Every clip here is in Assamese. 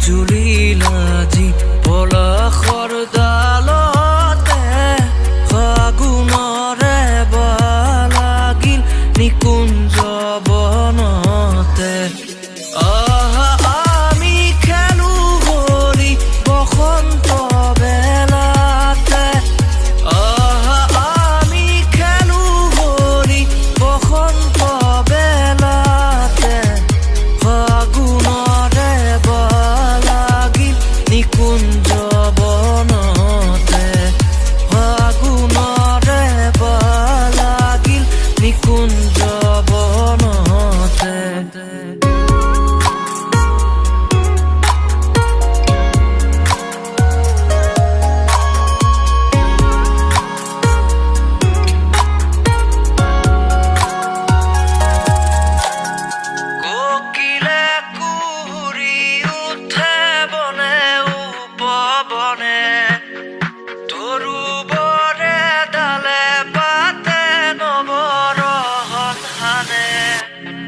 জুলিল আজি পলাশৰ ডালতে ফাগুণৰে বালাগিল নিকুঞ্জ বনতে আমি খেলো হোলী বসন্ত বেলাতে আমি খেলো হোলী বসন্ত বেলাতে ফাগুণৰে বালাগিল নিকুঞ্জ বনতে ফাগুণৰে বালাগিল নিকুঞ্জ বনতে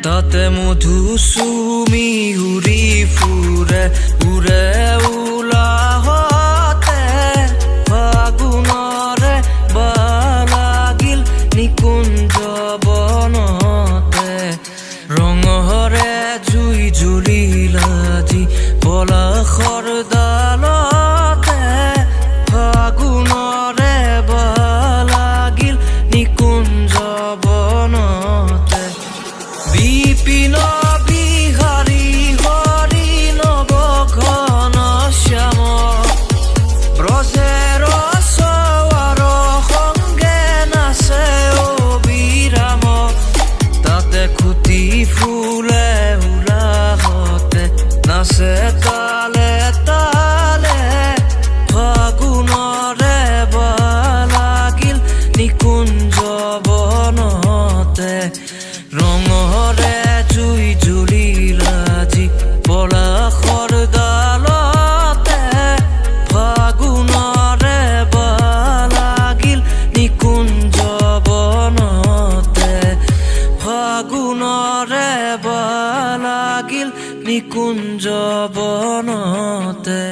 তাতে মধু চুমি উৰি ফুৰে উৰে উলাহতে ফাগুণৰে বালাগিল নিকুঞ্জ বনতে ৰঙৰে জুই জ্বলিল আজি পলাশৰ ডালতে ফাগুণৰে বালাগিল নিকুঞ্জ বনতে বিপিন বিহাৰী হৰি নৱ ঘন শ্যাম ব্ৰজেৰ সৱাৰ সংগে নাচে অবিৰাম তাতে খুটি ফুলে উলাহতে নাচে তালে তালে ফাগুণৰে বালাগিল নিকুঞ্জ বনতে ৰঙৰে জুই জ্বলিল আজি পলাশৰ ডালতে ফাগুণৰে বালাগিল নিকুঞ্জ বনতে ফাগুণৰে বালাগিল নিকুঞ্জ বনতে